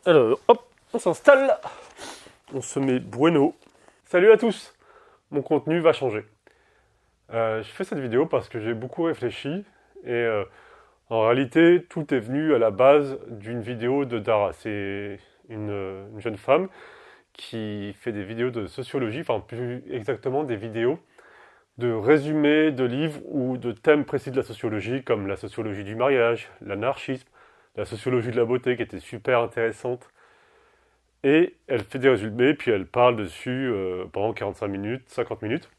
Alors, hop, on s'installe, on se met bueno. Salut à tous, mon contenu va changer. Je fais cette vidéo parce que j'ai beaucoup réfléchi et en réalité, tout est venu à la base d'une vidéo de Dara. C'est une jeune femme qui fait des vidéos de sociologie, enfin plus exactement des vidéos de résumés de livres ou de thèmes précis de la sociologie, comme la sociologie du mariage, l'anarchisme, la sociologie de la beauté qui était super intéressante. Et elle fait des résumés, puis elle parle dessus pendant 45 minutes, 50 minutes.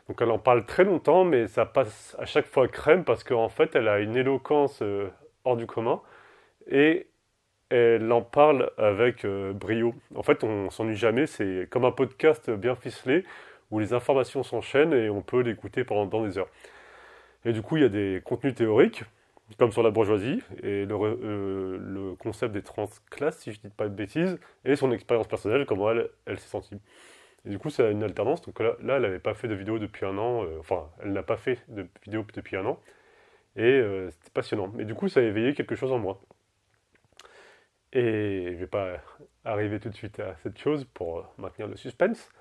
Donc elle en parle très longtemps, mais ça passe à chaque fois crème parce qu'en fait elle a une éloquence hors du commun et elle en parle avec brio. En fait on s'ennuie jamais, c'est comme un podcast bien ficelé où les informations s'enchaînent et on peut l'écouter pendant dans des heures. Et du coup il y a des contenus théoriques, comme sur la bourgeoisie, et le concept des transclasses, si je ne dis pas de bêtises, et son expérience personnelle, comment elle s'est sentie. Et du coup, c'est une alternance. Donc là elle n'avait pas fait de vidéo depuis un an, enfin, elle n'a pas fait de vidéo depuis un an, et c'était passionnant. Mais du coup, ça a éveillé quelque chose en moi. Et je ne vais pas arriver tout de suite à cette chose pour maintenir le suspense,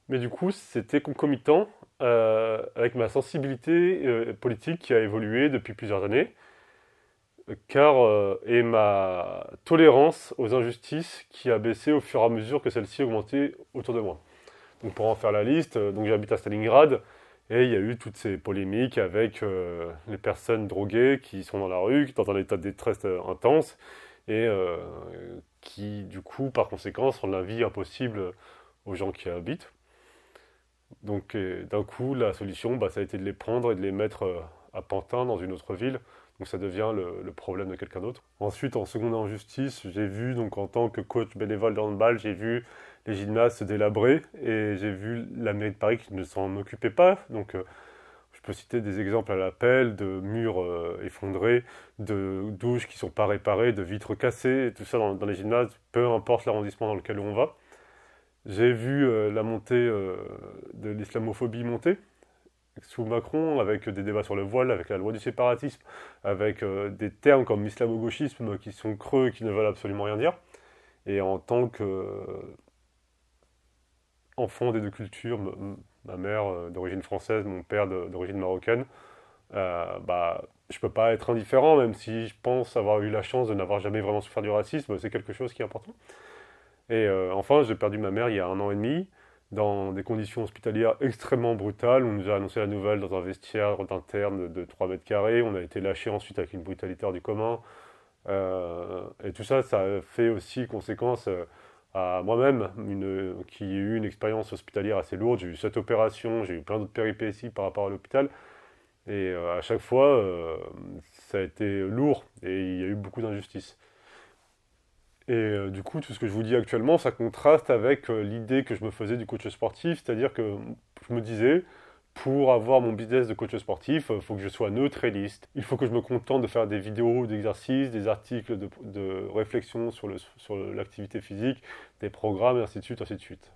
mais du coup, c'était concomitant avec ma sensibilité politique qui a évolué depuis plusieurs années, car et ma tolérance aux injustices qui a baissé au fur et à mesure que celles-ci augmentaient autour de moi. Donc pour en faire la liste, donc j'habite à Stalingrad et il y a eu toutes ces polémiques avec les personnes droguées qui sont dans la rue, dans un état de détresse intense et qui du coup par conséquent rendent la vie impossible aux gens qui y habitent. Donc d'un coup la solution ça a été de les prendre et de les mettre à Pantin dans une autre ville. Donc ça devient le problème de quelqu'un d'autre. Ensuite, en seconde injustice, j'ai vu, donc en tant que coach bénévole d'handball, j'ai vu les gymnases se délabrer et j'ai vu la mairie de Paris qui ne s'en occupait pas. Donc je peux citer des exemples à l'appel de murs effondrés, de douches qui ne sont pas réparées, de vitres cassées, et tout ça dans les gymnases, peu importe l'arrondissement dans lequel on va. J'ai vu la montée de l'islamophobie monter sous Macron, avec des débats sur le voile, avec la loi du séparatisme, avec des termes comme islamo-gauchisme qui sont creux et qui ne veulent absolument rien dire. Et en tant qu'enfant des deux cultures, ma mère d'origine française, mon père d'origine marocaine, je peux pas être indifférent, même si je pense avoir eu la chance de n'avoir jamais vraiment souffert du racisme, c'est quelque chose qui est important. Et enfin, j'ai perdu ma mère il y a un an et demi, dans des conditions hospitalières extrêmement brutales. On nous a annoncé la nouvelle dans un vestiaire d'interne de 3 mètres carrés. On a été lâché ensuite avec une brutalité hors du commun. Et tout ça, ça a fait aussi conséquence à moi-même, qui ai eu une expérience hospitalière assez lourde. J'ai eu cette opération, j'ai eu plein d'autres péripéties par rapport à l'hôpital. Et à chaque fois, ça a été lourd et il y a eu beaucoup d'injustices. Et du coup, tout ce que je vous dis actuellement, ça contraste avec l'idée que je me faisais du coach sportif, c'est-à-dire que je me disais, pour avoir mon business de coach sportif, il faut que je sois neutraliste. Il faut que je me contente de faire des vidéos d'exercices, des articles de réflexion sur l'activité physique, des programmes, et ainsi de suite, ainsi de suite.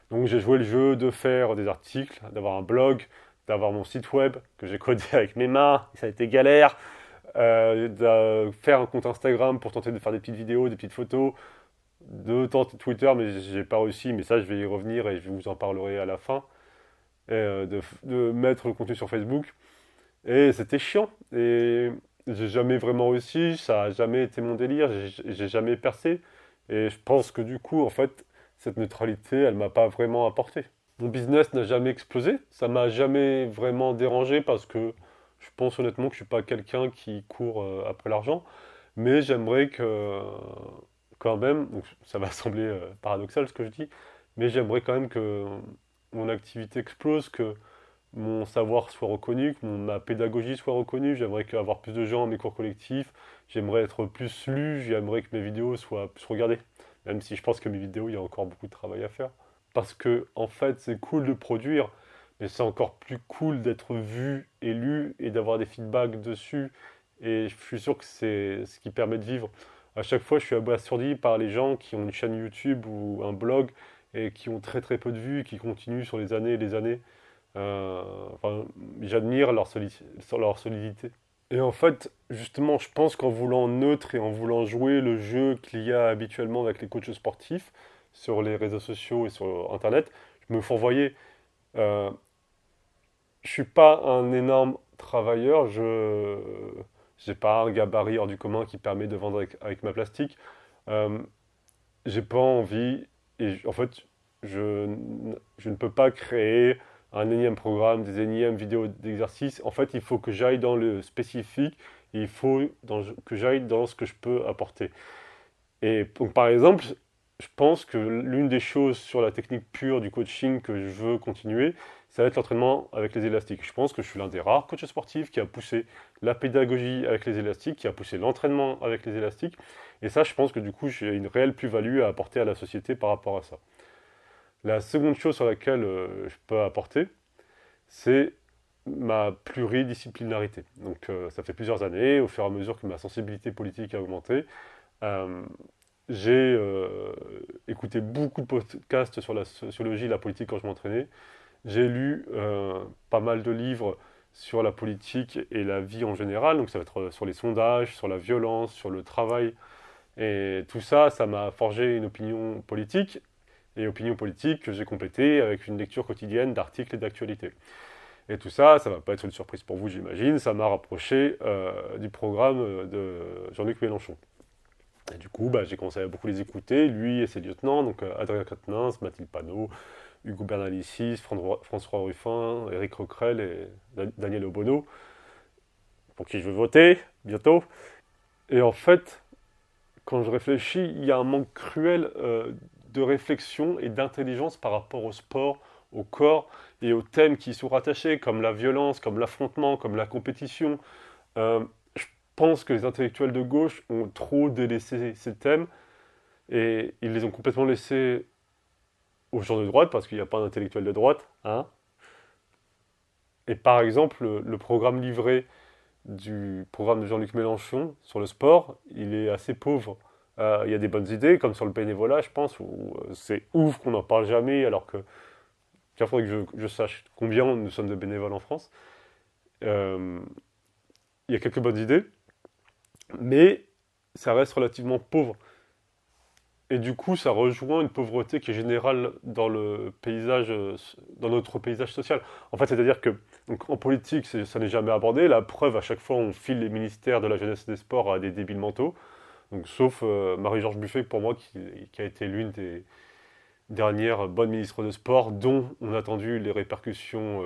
Donc j'ai joué le jeu de faire des articles, d'avoir un blog, d'avoir mon site web que j'ai codé avec mes mains, ça a été galère, de faire un compte Instagram pour tenter de faire des petites vidéos, des petites photos, de tenter Twitter, mais j'ai pas réussi, mais ça je vais y revenir et je vous en parlerai à la fin, et de mettre le contenu sur Facebook. Et c'était chiant, et j'ai jamais vraiment réussi, ça a jamais été mon délire, j'ai jamais percé, et je pense que du coup, en fait, cette neutralité, elle m'a pas vraiment apporté. Mon business n'a jamais explosé, ça m'a jamais vraiment dérangé parce que je pense honnêtement que je suis pas quelqu'un qui court après l'argent, mais j'aimerais que quand même, donc ça va sembler paradoxal ce que je dis, mais j'aimerais quand même que mon activité explose, que mon savoir soit reconnu, que ma pédagogie soit reconnue, j'aimerais avoir plus de gens à mes cours collectifs, j'aimerais être plus lu, j'aimerais que mes vidéos soient plus regardées, même si je pense que mes vidéos, il y a encore beaucoup de travail à faire. Parce que, en fait, c'est cool de produire, mais c'est encore plus cool d'être vu et lu et d'avoir des feedbacks dessus. Et je suis sûr que c'est ce qui permet de vivre. À chaque fois, je suis abasourdi par les gens qui ont une chaîne YouTube ou un blog et qui ont très très peu de vues, qui continuent sur les années et les années. Enfin, j'admire leur solidité. Et en fait, justement, je pense qu'en voulant neutre et en voulant jouer le jeu qu'il y a habituellement avec les coachs sportifs sur les réseaux sociaux et sur Internet, je me fourvoyais. Euh, je suis pas un énorme travailleur, je j'ai pas un gabarit hors du commun qui permet de vendre avec ma plastique. Euh, j'ai pas envie, en fait, je ne peux pas créer un énième programme, des énièmes vidéos d'exercice. En fait, il faut que j'aille dans le spécifique, il faut que j'aille dans ce que je peux apporter. Et donc, par exemple, je pense que l'une des choses sur la technique pure du coaching que je veux continuer, ça va être l'entraînement avec les élastiques. Je pense que je suis l'un des rares coachs sportifs qui a poussé la pédagogie avec les élastiques, qui a poussé l'entraînement avec les élastiques. Et ça, je pense que du coup, j'ai une réelle plus-value à apporter à la société par rapport à ça. La seconde chose sur laquelle je peux apporter, c'est ma pluridisciplinarité. Donc, ça fait plusieurs années, au fur et à mesure que ma sensibilité politique a augmenté, euh, j'ai écouté beaucoup de podcasts sur la sociologie et la politique quand je m'entraînais. J'ai lu pas mal de livres sur la politique et la vie en général. Donc ça va être sur les sondages, sur la violence, sur le travail. Et tout ça, ça m'a forgé une opinion politique. Et opinion politique que j'ai complétée avec une lecture quotidienne d'articles et d'actualités. Et tout ça, ça va pas être une surprise pour vous, j'imagine. Ça m'a rapproché du programme de Jean-Luc Mélenchon. Et du coup, bah, j'ai commencé à beaucoup les écouter, lui et ses lieutenants, donc Adrien Quatennens, Mathilde Panot, Hugo Bernalicis, François Ruffin, Éric Coquerel et Daniel Obono, pour qui je veux voter bientôt. Et en fait, quand je réfléchis, il y a un manque cruel de réflexion et d'intelligence par rapport au sport, au corps et aux thèmes qui y sont rattachés, comme la violence, comme l'affrontement, comme la compétition. Je pense que les intellectuels de gauche ont trop délaissé ces thèmes et ils les ont complètement laissés aux gens de droite, parce qu'il n'y a pas d'intellectuel de droite. Hein. Et par exemple, le programme livré du programme de Jean-Luc Mélenchon sur le sport, il est assez pauvre. Il y a des bonnes idées, comme sur le bénévolat, je pense, où c'est ouf qu'on n'en parle jamais, alors que il faudrait que je sache combien nous sommes de bénévoles en France. Euh, il y a quelques bonnes idées, mais ça reste relativement pauvre. Et du coup, ça rejoint une pauvreté qui est générale dans le paysage, dans notre paysage social. En fait, c'est-à-dire que donc, en politique, ça n'est jamais abordé. La preuve, à chaque fois, on file les ministères de la jeunesse et des sports à des débiles mentaux. Donc, sauf Marie-Georges Buffet, pour moi, qui a été l'une des dernières bonnes ministres de sport, dont on a attendu les répercussions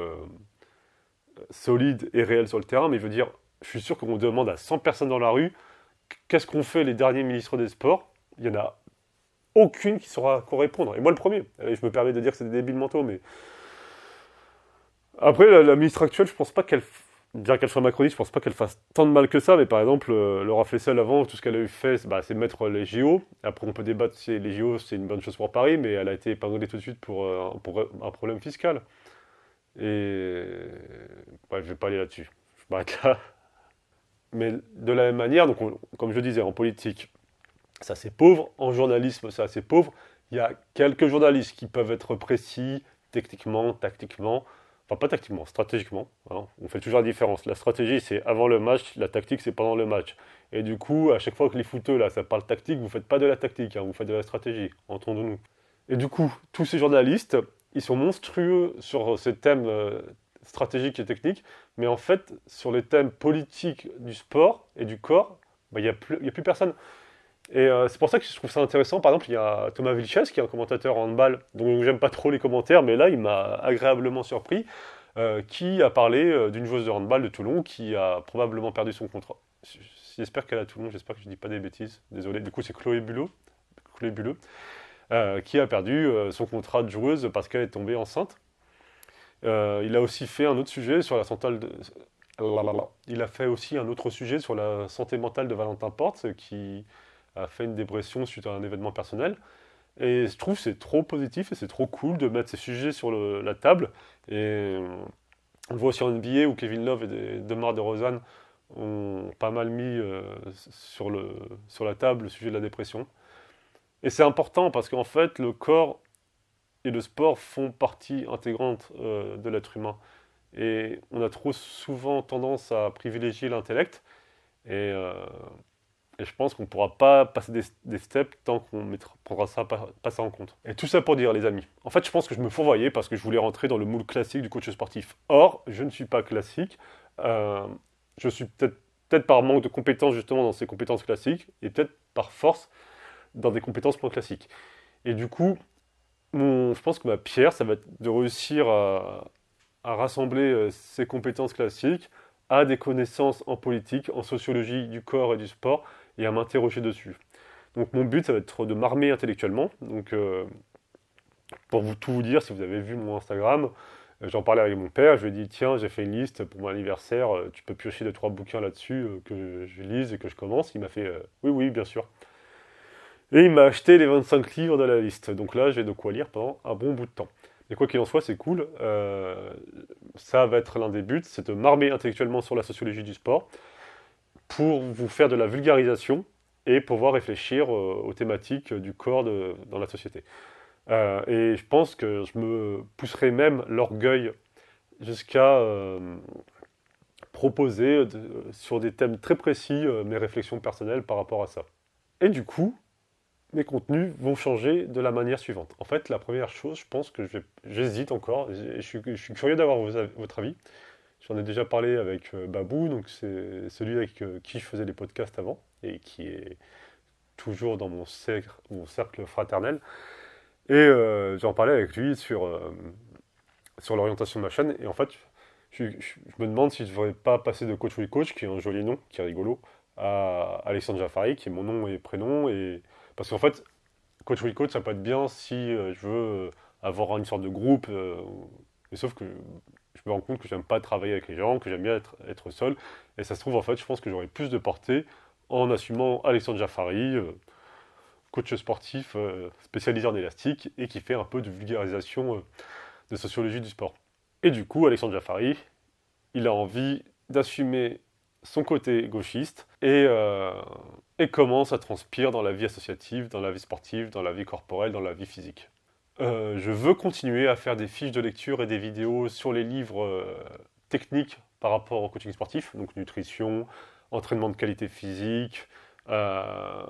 solides et réelles sur le terrain. Mais je veux dire, je suis sûr qu'on demande à 100 personnes dans la rue, qu'est-ce qu'ont fait les derniers ministres des sports? Il y en a aucune qui saura quoi répondre. Et moi le premier. Et je me permets de dire que c'est des débiles mentaux, mais... Après, la ministre actuelle, je pense pas qu'elle... Bien qu'elle soit macroniste, je pense pas qu'elle fasse tant de mal que ça, mais par exemple, Laura Flessel, avant, tout ce qu'elle a eu fait, c'est mettre les JO. Après, on peut débattre si les JO, c'est une bonne chose pour Paris, mais elle a été épinglée tout de suite pour un problème fiscal. Et... Ouais, je vais pas aller là-dessus. Je m'arrête là. Mais de la même manière, donc comme je disais, en politique, c'est assez pauvre. En journalisme, c'est assez pauvre. Il y a quelques journalistes qui peuvent être précis, techniquement, tactiquement. Enfin, pas tactiquement, stratégiquement. Hein. On fait toujours la différence. La stratégie, c'est avant le match. La tactique, c'est pendant le match. Et du coup, à chaque fois que les footeux, là, ça parle tactique, vous faites pas de la tactique, hein, vous faites de la stratégie. Entendons-nous. Et du coup, tous ces journalistes, ils sont monstrueux sur ces thèmes stratégiques et techniques. Mais en fait, sur les thèmes politiques du sport et du corps, bah, il y a plus personne. Et c'est pour ça que je trouve ça intéressant. Par exemple, il y a Thomas Vilches, qui est un commentateur en handball, dont j'aime pas trop les commentaires, mais là, il m'a agréablement surpris, qui a parlé d'une joueuse de handball de Toulon qui a probablement perdu son contrat. J'espère qu'elle est à Toulon, j'espère que je dis pas des bêtises. Désolé, du coup, c'est Chloé Bulot, qui a perdu son contrat de joueuse parce qu'elle est tombée enceinte. Il a aussi fait un autre sujet sur la santé de... Il a fait aussi un autre sujet sur la santé mentale de Valentin Porte, qui a fait une dépression suite à un événement personnel. Et je trouve que c'est trop positif et c'est trop cool de mettre ces sujets sur la table. Et on le voit aussi en NBA où Kevin Love et Demar DeRozan ont pas mal mis sur la table le sujet de la dépression. Et c'est important parce qu'en fait, le corps et le sport font partie intégrante de l'être humain. Et on a trop souvent tendance à privilégier l'intellect. Et, euh, et je pense qu'on ne pourra pas passer des steps tant qu'on ne prendra pas ça en compte. Et tout ça pour dire, les amis. En fait, je pense que je me fourvoyais parce que je voulais rentrer dans le moule classique du coach sportif. Or, je ne suis pas classique. Euh, je suis peut-être par manque de compétences justement dans ces compétences classiques et peut-être par force dans des compétences moins classiques. Et du coup, je pense que ma pierre, ça va être de réussir à rassembler ces compétences classiques à des connaissances en politique, en sociologie du corps et du sport, et à m'interroger dessus. Donc mon but, ça va être de m'armer intellectuellement. Donc pour tout vous dire, si vous avez vu mon Instagram, j'en parlais avec mon père, je lui ai dit, tiens, j'ai fait une liste pour mon anniversaire, tu peux piocher 2 3 bouquins là-dessus que je lise et que je commence. Il m'a fait, oui, oui, bien sûr. Et il m'a acheté les 25 livres de la liste. Donc là, j'ai de quoi lire pendant un bon bout de temps. Et quoi qu'il en soit, c'est cool. Ça va être l'un des buts, c'est de m'armer intellectuellement sur la sociologie du sport pour vous faire de la vulgarisation et pouvoir réfléchir aux thématiques du corps dans la société. Et je pense que je me pousserai même l'orgueil jusqu'à proposer sur des thèmes très précis mes réflexions personnelles par rapport à ça. Et du coup, mes contenus vont changer de la manière suivante. En fait, la première chose, je pense que j'hésite encore, je suis curieux d'avoir votre avis. J'en ai déjà parlé avec Babou, donc c'est celui avec qui je faisais les podcasts avant, et qui est toujours dans mon cercle fraternel. Et j'en parlais avec lui sur l'orientation de ma chaîne, et en fait, je me demande si je ne devrais pas passer de Coach with Coach, qui est un joli nom, qui est rigolo, à Alexandre Jaffari, qui est mon nom et prénom, et parce qu'en fait, Coach with Coach, ça peut être bien si je veux avoir une sorte de groupe, mais sauf que je me rends compte que j'aime pas travailler avec les gens, que j'aime bien être seul, et ça se trouve, en fait, je pense que j'aurais plus de portée en assumant Alexandre Jaffari, coach sportif spécialisé en élastique, et qui fait un peu de vulgarisation de sociologie du sport. Et du coup, Alexandre Jaffari, il a envie d'assumer son côté gauchiste et comment ça transpire dans la vie associative, dans la vie sportive, dans la vie corporelle, dans la vie physique. Je veux continuer à faire des fiches de lecture et des vidéos sur les livres techniques par rapport au coaching sportif, donc nutrition, entraînement de qualité physique, euh,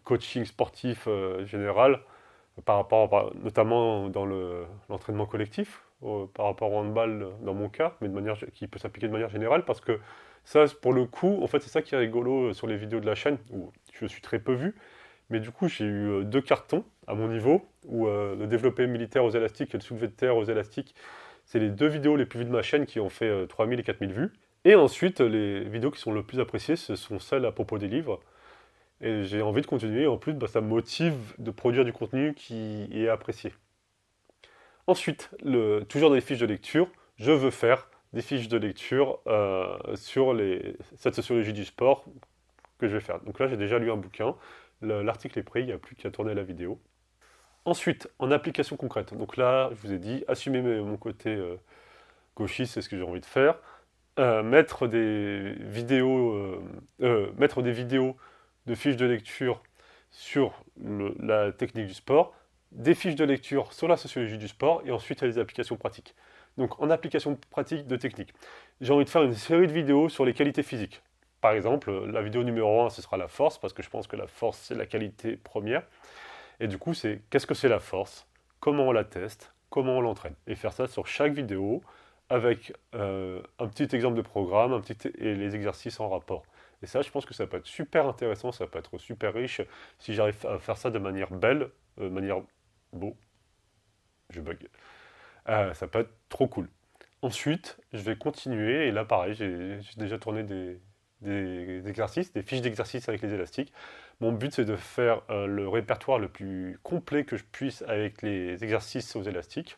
coaching sportif général, notamment dans l'entraînement collectif, par rapport au handball dans mon cas, mais qui peut s'appliquer de manière générale, parce que ça, pour le coup, en fait, c'est ça qui est rigolo sur les vidéos de la chaîne, où je suis très peu vu, mais du coup, j'ai eu 2 cartons à mon niveau, où le développé militaire aux élastiques et le soulevé de terre aux élastiques, c'est les 2 vidéos les plus vues de ma chaîne qui ont fait 3000 et 4000 vues. Et ensuite, les vidéos qui sont le plus appréciées, ce sont celles à propos des livres. Et j'ai envie de continuer. En plus, bah, ça me motive de produire du contenu qui est apprécié. Ensuite, toujours dans les fiches de lecture, je veux faire des fiches de lecture sur cette sociologie du sport que je vais faire. Donc là, j'ai déjà lu un bouquin. L'article est prêt, il n'y a plus qu'à tourner la vidéo. Ensuite, en application concrète. Donc là, je vous ai dit, assumer mon côté gauchiste, c'est ce que j'ai envie de faire. Mettre des vidéos de fiches de lecture sur la technique du sport, des fiches de lecture sur la sociologie du sport, et ensuite il y a des applications pratiques. Donc en application pratique de technique, j'ai envie de faire une série de vidéos sur les qualités physiques. Par exemple, la vidéo numéro 1, ce sera la force, parce que je pense que la force, c'est la qualité première. Et du coup, c'est qu'est-ce que c'est la force, comment on la teste, comment on l'entraîne. Et faire ça sur chaque vidéo, avec un petit exemple de programme, et les exercices en rapport. Et ça, je pense que ça peut être super intéressant, ça peut être super riche si j'arrive à faire ça de manière belle, de manière beau. Je bug. Ça peut être trop cool. Ensuite, je vais continuer, et là pareil, j'ai déjà tourné des exercices, des fiches d'exercices avec les élastiques. Mon but, c'est de faire le répertoire le plus complet que je puisse avec les exercices aux élastiques,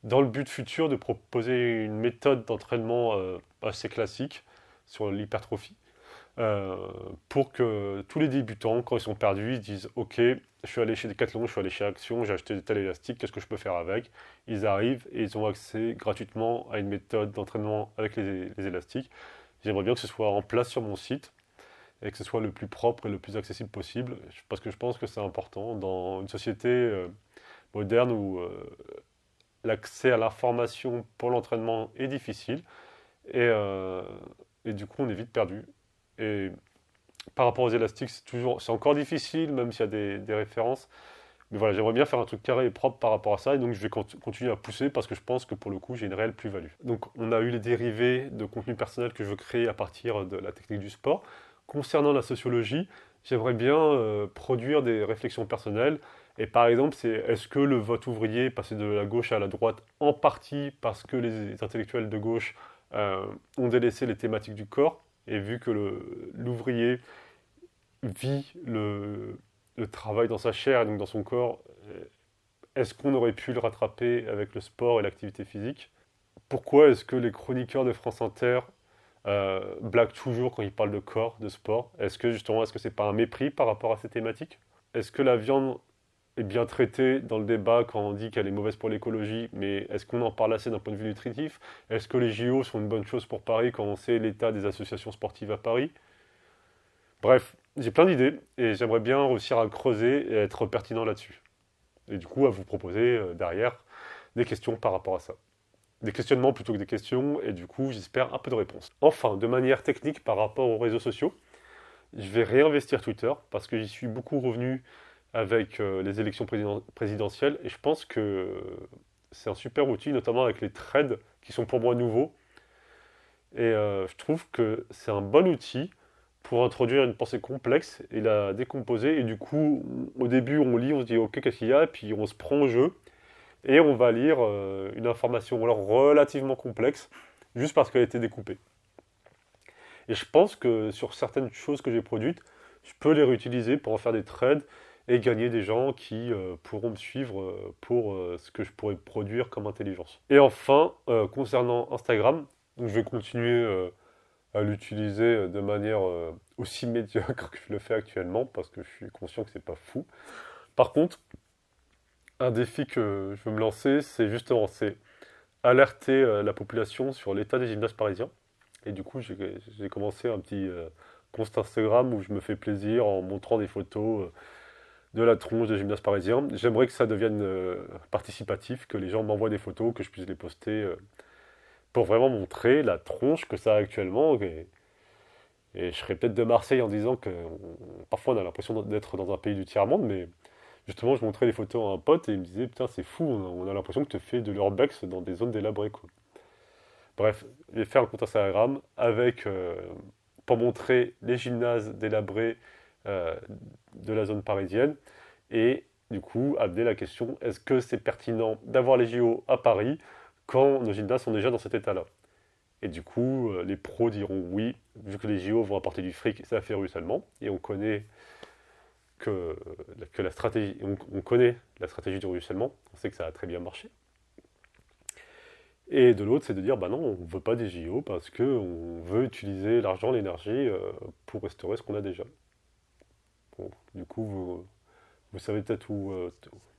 dans le but futur de proposer une méthode d'entraînement assez classique sur l'hypertrophie, euh, pour que tous les débutants, quand ils sont perdus, ils disent ok, je suis allé chez Decathlon, je suis allé chez Action, j'ai acheté tel élastique, qu'est-ce que je peux faire avec? Ils arrivent et ils ont accès gratuitement à une méthode d'entraînement avec les élastiques. J'aimerais bien que ce soit en place sur mon site et que ce soit le plus propre et le plus accessible possible, parce que je pense que c'est important dans une société moderne où l'accès à l'information pour l'entraînement est difficile et, euh, et du coup on est vite perdu. Et par rapport aux élastiques, c'est encore difficile, même s'il y a des références. Mais voilà, j'aimerais bien faire un truc carré et propre par rapport à ça, et donc je vais continuer à pousser parce que je pense que pour le coup, j'ai une réelle plus-value. Donc, on a eu les dérivés de contenu personnel que je veux créer à partir de la technique du sport. Concernant la sociologie, j'aimerais bien produire des réflexions personnelles. Et par exemple, c'est est-ce que le vote ouvrier est passé de la gauche à la droite en partie parce que les intellectuels de gauche ont délaissé les thématiques du corps, et vu que l'ouvrier vit le travail dans sa chair et donc dans son corps, est-ce qu'on aurait pu le rattraper avec le sport et l'activité physique? Pourquoi est-ce que les chroniqueurs de France Inter blaguent toujours quand ils parlent de corps, de sport? Est-ce que justement, est-ce que c'est pas un mépris par rapport à ces thématiques? Est-ce que la viande est bien traitée dans le débat quand on dit qu'elle est mauvaise pour l'écologie, mais est-ce qu'on en parle assez d'un point de vue nutritif? Est-ce que les JO sont une bonne chose pour Paris quand on sait l'état des associations sportives à Paris? Bref, j'ai plein d'idées et j'aimerais bien réussir à creuser et être pertinent là-dessus. Et du coup, à vous proposer derrière des questions par rapport à ça. Des questionnements plutôt que des questions, et du coup, j'espère un peu de réponses. Enfin, de manière technique par rapport aux réseaux sociaux, je vais réinvestir Twitter parce que j'y suis beaucoup revenu avec les élections présidentielles, et je pense que c'est un super outil, notamment avec les threads qui sont pour moi nouveaux. Et je trouve que c'est un bon outil pour introduire une pensée complexe et la décomposer. Et du coup, au début, on lit, on se dit ok, qu'est-ce qu'il y a, et puis on se prend au jeu et on va lire une information alors relativement complexe juste parce qu'elle a été découpée. Et je pense que sur certaines choses que j'ai produites, je peux les réutiliser pour en faire des trades et gagner des gens qui pourront me suivre pour ce que je pourrais produire comme intelligence. Et enfin, concernant Instagram, donc je vais continuer à l'utiliser de manière aussi médiocre que je le fais actuellement parce que je suis conscient que c'est pas fou. Par contre, un défi que je veux me lancer, c'est alerter la population sur l'état des gymnases parisiens. Et du coup, j'ai commencé un petit post Instagram où je me fais plaisir en montrant des photos de la tronche des gymnases parisiens. J'aimerais que ça devienne participatif, que les gens m'envoient des photos, que je puisse les poster pour vraiment montrer la tronche que ça a actuellement. Et je serais peut-être de Marseille en disant que parfois on a l'impression d'être dans un pays du tiers-monde, mais justement je montrais les photos à un pote et il me disait putain c'est fou, on a l'impression que tu fais de l'urbex dans des zones délabrées quoi. Bref, j'ai fait un compte Instagram avec pour montrer les gymnases délabrés euh, de la zone parisienne et du coup amener la question est-ce que c'est pertinent d'avoir les JO à Paris quand nos gymnases sont déjà dans cet état-là? Et du coup, les pros diront oui, vu que les JO vont apporter du fric, ça fait ruissellement. Et on connaît que la stratégie, on connaît la stratégie du ruissellement, on sait que ça a très bien marché. Et de l'autre, c'est de dire bah non, on ne veut pas des JO parce qu'on veut utiliser l'argent, l'énergie pour restaurer ce qu'on a déjà. Bon, du coup, vous savez peut-être où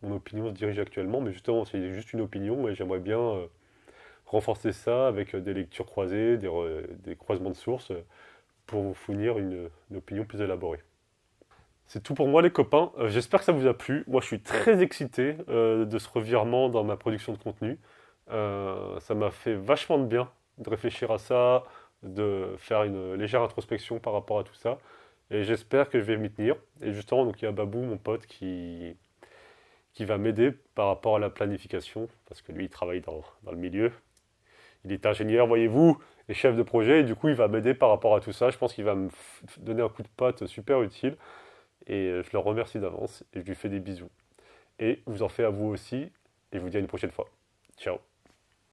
mon opinion se dirige actuellement, mais justement, c'est juste une opinion et j'aimerais bien renforcer ça avec des lectures croisées, des croisements de sources pour vous fournir une opinion plus élaborée. C'est tout pour moi les copains. J'espère que ça vous a plu. Moi je suis très excité de ce revirement dans ma production de contenu. Ça m'a fait vachement de bien de réfléchir à ça, de faire une légère introspection par rapport à tout ça. Et j'espère que je vais m'y tenir. Et justement, donc il y a Babou, mon pote, qui va m'aider par rapport à la planification, parce que lui il travaille dans le milieu. Il est ingénieur, voyez-vous, et chef de projet, et du coup, il va m'aider par rapport à tout ça. Je pense qu'il va me donner un coup de patte super utile, et je le remercie d'avance, et je lui fais des bisous. Et je vous en fais à vous aussi, et je vous dis à une prochaine fois. Ciao.